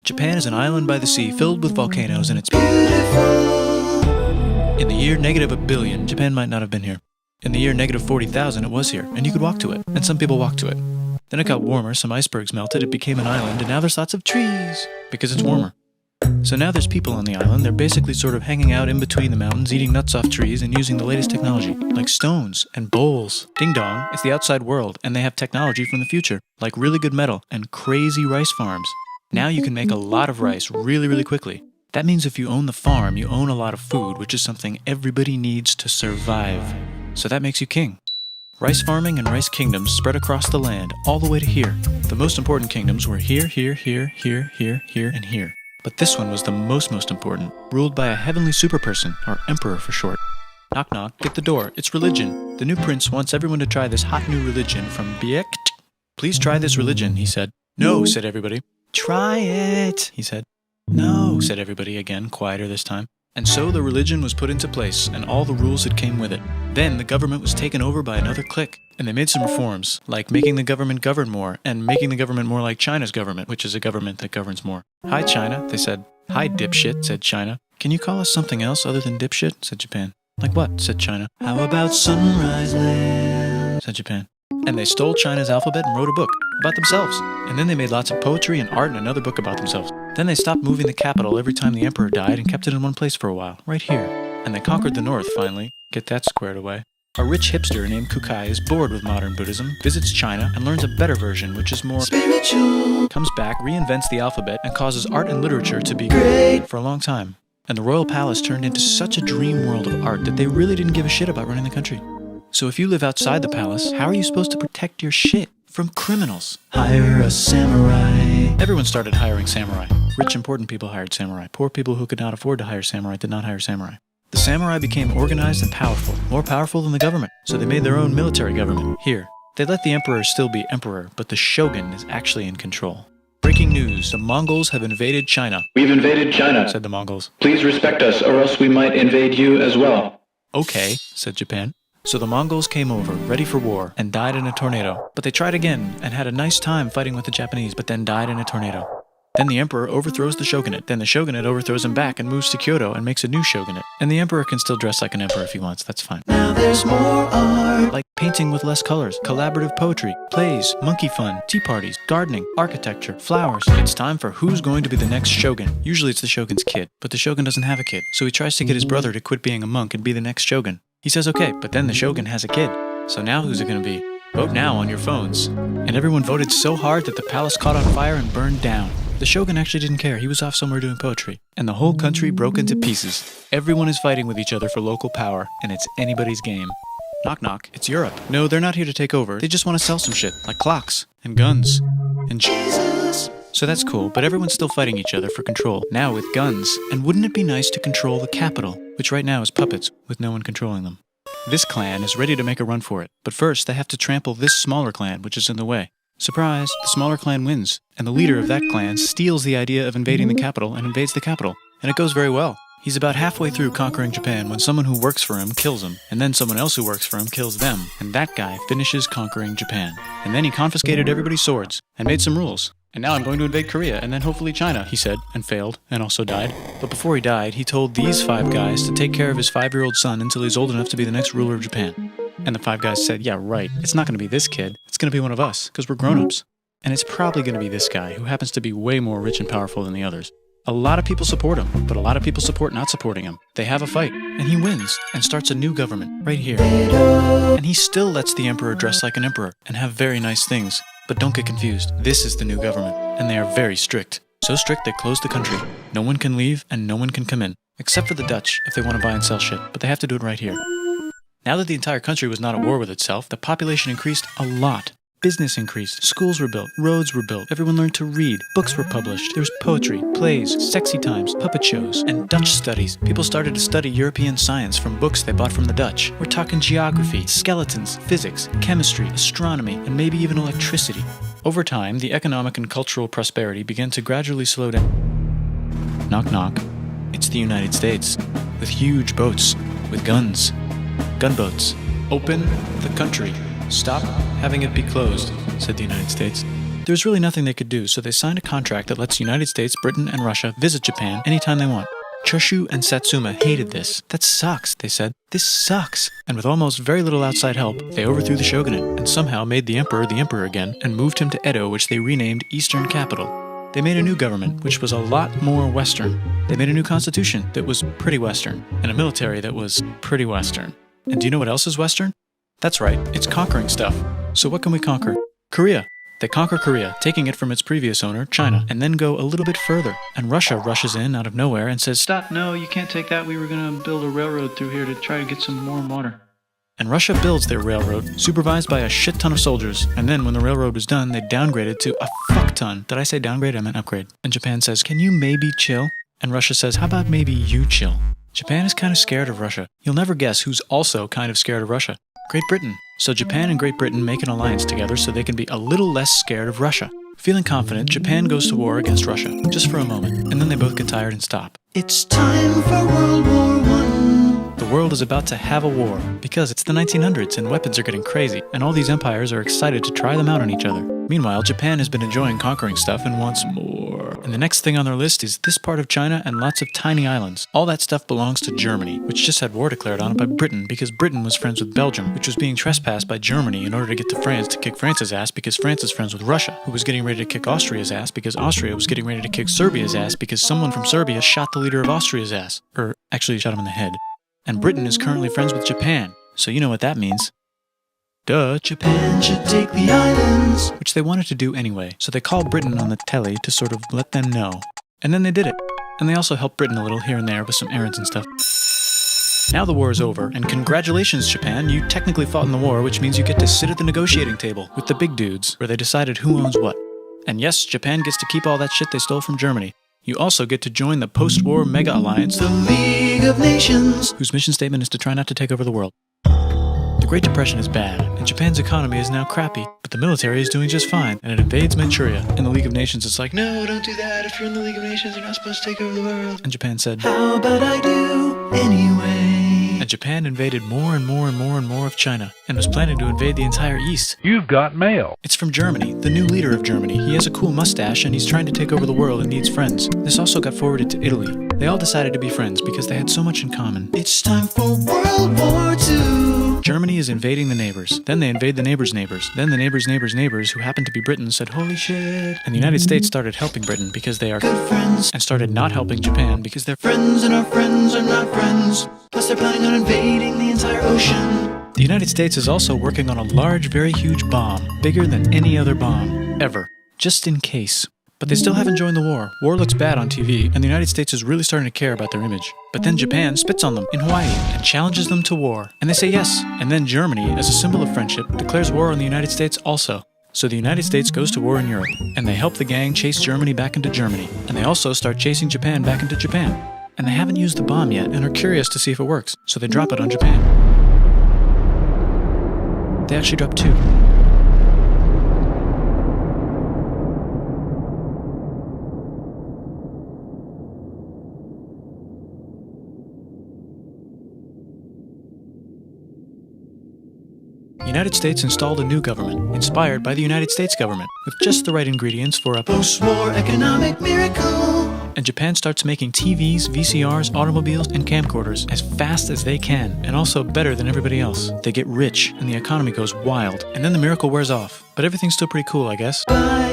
Japan is an island by the sea filled with volcanoes, and it's beautiful. In the year -1 billion, Japan might not have been here. In the year -40,000, it was here, and you could walk to it, and some people walked to it. Then it got warmer, some icebergs melted, it became an island, and now there's lots of trees, because it's warmer. So now there's people on the island. They're basically sort of hanging out in between the mountains, eating nuts off trees, and using the latest technology, like stones and bowls. Ding dong, it's the outside world, and they have technology from the future, like really good metal and crazy rice farms. Now you can make a lot of rice really, really quickly. That means if you own the farm, you own a lot of food, which is something everybody needs to survive. So that makes you king. Rice farming and rice kingdoms spread across the land, all the way to here. The most important kingdoms were here, here, here, here, here, here, and here. But this one was the most important, ruled by a heavenly superperson, or emperor for short. Knock knock, get the door, it's religion. The new prince wants everyone to try this hot new religion from Biekt. Please try this religion, he said. No, said everybody. Try it, he said. No, said everybody again, quieter this time. And so the religion was put into place, and all the rules that came with it. Then the government was taken over by another clique, and they made some reforms, like making the government govern more, and making the government more like China's government, which is a government that governs more. Hi, China, they said. Hi, dipshit, said China. Can you call us something else other than dipshit, said Japan. Like what, said China. How about Sunrise Land, said Japan. And they stole China's alphabet and wrote a book about themselves. And then they made lots of poetry and art and another book about themselves. Then they stopped moving the capital every time the emperor died and kept it in one place for a while, right here. And they conquered the north, finally. Get that squared away. A rich hipster named Kukai is bored with modern Buddhism, visits China, and learns a better version, which is more spiritual. Comes back, reinvents the alphabet, and causes art and literature to be great for a long time. And the royal palace turned into such a dream world of art that they really didn't give a shit about running the country. So if you live outside the palace, how are you supposed to protect your shit from criminals? Hire a samurai. Everyone started hiring samurai. Rich, important people hired samurai. Poor people who could not afford to hire samurai did not hire samurai. The samurai became organized and powerful, more powerful than the government. So they made their own military government. Here, they let the emperor still be emperor, but the shogun is actually in control. Breaking news, the Mongols have invaded China. We've invaded China, said the Mongols. Please respect us, or else we might invade you as well. Okay, said Japan. So the Mongols came over, ready for war, and died in a tornado. But they tried again, and had a nice time fighting with the Japanese, but then died in a tornado. Then the emperor overthrows the shogunate. Then the shogunate overthrows him back and moves to Kyoto and makes a new shogunate. And the emperor can still dress like an emperor if he wants, that's fine. Now there's more art. Like painting with less colors, collaborative poetry, plays, monkey fun, tea parties, gardening, architecture, flowers. It's time for who's going to be the next shogun. Usually it's the shogun's kid, but the shogun doesn't have a kid. So he tries to get his brother to quit being a monk and be the next shogun. He says okay, but then the shogun has a kid. So now who's it gonna be? Vote now on your phones. And everyone voted so hard that the palace caught on fire and burned down. The shogun actually didn't care, he was off somewhere doing poetry. And the whole country broke into pieces. Everyone is fighting with each other for local power, and it's anybody's game. Knock knock, it's Europe. No, they're not here to take over, they just want to sell some shit, like clocks, and guns, and Jesus. So that's cool, but everyone's still fighting each other for control, now with guns. And wouldn't it be nice to control the capital, which right now is puppets, with no one controlling them. This clan is ready to make a run for it, but first they have to trample this smaller clan, which is in the way. Surprise, the smaller clan wins, and the leader of that clan steals the idea of invading the capital and invades the capital, and it goes very well. He's about halfway through conquering Japan when someone who works for him kills him, and then someone else who works for him kills them, and that guy finishes conquering Japan. And then he confiscated everybody's swords, and made some rules. And now I'm going to invade Korea, and then hopefully China, he said, and failed, and also died. But before he died, he told these 5 guys to take care of his 5-year-old son until he's old enough to be the next ruler of Japan. And the 5 guys said, yeah, right, it's not going to be this kid, it's going to be one of us, because we're grown-ups. And it's probably going to be this guy, who happens to be way more rich and powerful than the others. A lot of people support him, but a lot of people support not supporting him. They have a fight, and he wins, and starts a new government, right here. And he still lets the emperor dress like an emperor, and have very nice things. But don't get confused, this is the new government, and they are very strict. So strict they closed the country. No one can leave, and no one can come in. Except for the Dutch, if they want to buy and sell shit, but they have to do it right here. Now that the entire country was not at war with itself, the population increased a lot. Business increased, schools were built, roads were built, everyone learned to read, books were published, there was poetry, plays, sexy times, puppet shows, and Dutch studies. People started to study European science from books they bought from the Dutch. We're talking geography, skeletons, physics, chemistry, astronomy, and maybe even electricity. Over time, the economic and cultural prosperity began to gradually slow down. Knock knock. It's the United States, with huge boats, with guns. Gunboats. Open the country. Stop having it be closed, said the United States. There's really nothing they could do, so they signed a contract that lets the United States, Britain, and Russia visit Japan anytime they want. Choshu and Satsuma hated this. That sucks, they said. This sucks. And with almost very little outside help, they overthrew the shogunate and somehow made the emperor again and moved him to Edo, which they renamed Eastern Capital. They made a new government, which was a lot more Western. They made a new constitution that was pretty Western, and a military that was pretty Western. And do you know what else is Western? That's right, it's conquering stuff. So what can we conquer? Korea. They conquer Korea, taking it from its previous owner, China, and then go a little bit further. And Russia rushes in out of nowhere and says, "Stop, no, you can't take that. We were going to build a railroad through here to try to get some more water." And Russia builds their railroad, supervised by a shit ton of soldiers. And then when the railroad was done, they downgraded to a fuck ton. Did I say downgrade? I meant upgrade. And Japan says, "Can you maybe chill?" And Russia says, "How about maybe you chill?" Japan is kind of scared of Russia. You'll never guess who's also kind of scared of Russia. Great Britain. So Japan and Great Britain make an alliance together so they can be a little less scared of Russia. Feeling confident, Japan goes to war against Russia, just for a moment, and then they both get tired and stop. It's time for World War I. The world is about to have a war, because it's the 1900s and weapons are getting crazy, and all these empires are excited to try them out on each other. Meanwhile, Japan has been enjoying conquering stuff and wants more. And the next thing on their list is this part of China and lots of tiny islands. All that stuff belongs to Germany, which just had war declared on it by Britain because Britain was friends with Belgium, which was being trespassed by Germany in order to get to France to kick France's ass because France is friends with Russia, who was getting ready to kick Austria's ass because Austria was getting ready to kick Serbia's ass because someone from Serbia shot the leader of Austria's ass. Or actually shot him in the head. And Britain is currently friends with Japan, so you know what that means. Duh, Japan should take the islands. Which they wanted to do anyway, so they called Britain on the telly to sort of let them know. And then they did it. And they also helped Britain a little here and there with some errands and stuff. Now the war is over, and congratulations, Japan, you technically fought in the war, which means you get to sit at the negotiating table with the big dudes, where they decided who owns what. And yes, Japan gets to keep all that shit they stole from Germany. You also get to join the post-war mega alliance, the League of Nations, whose mission statement is to try not to take over the world. The Great Depression is bad, and Japan's economy is now crappy, but the military is doing just fine, and it invades Manchuria. And the League of Nations is like, "No, don't do that. If you're in the League of Nations, you're not supposed to take over the world." And Japan said, "How about I do anyway?" And Japan invaded more and more and more and more of China, and was planning to invade the entire East. You've got mail. It's from Germany, the new leader of Germany. He has a cool mustache, and he's trying to take over the world and needs friends. This also got forwarded to Italy. They all decided to be friends because they had so much in common. It's time for World War II. Germany is invading the neighbors. Then they invade the neighbors' neighbors. Then the neighbors' neighbors' neighbors, who happened to be Britain, said, "Holy shit." And the United States started helping Britain because they are good friends, and started not helping Japan because they're friends and our friends are not friends. Plus they're planning on invading the entire ocean. The United States is also working on a large, very huge bomb, bigger than any other bomb, ever, just in case. But they still haven't joined the war. War looks bad on TV, and the United States is really starting to care about their image. But then Japan spits on them in Hawaii and challenges them to war. And they say yes. And then Germany, as a symbol of friendship, declares war on the United States also. So the United States goes to war in Europe, and they help the gang chase Germany back into Germany. And they also start chasing Japan back into Japan. And they haven't used the bomb yet and are curious to see if it works, so they drop it on Japan. They actually drop two. The United States installed a new government, inspired by the United States government, with just the right ingredients for a post-war economic miracle. And Japan starts making TVs, VCRs, automobiles, and camcorders as fast as they can, and also better than everybody else. They get rich, and the economy goes wild, and then the miracle wears off. But everything's still pretty cool, I guess. Bye.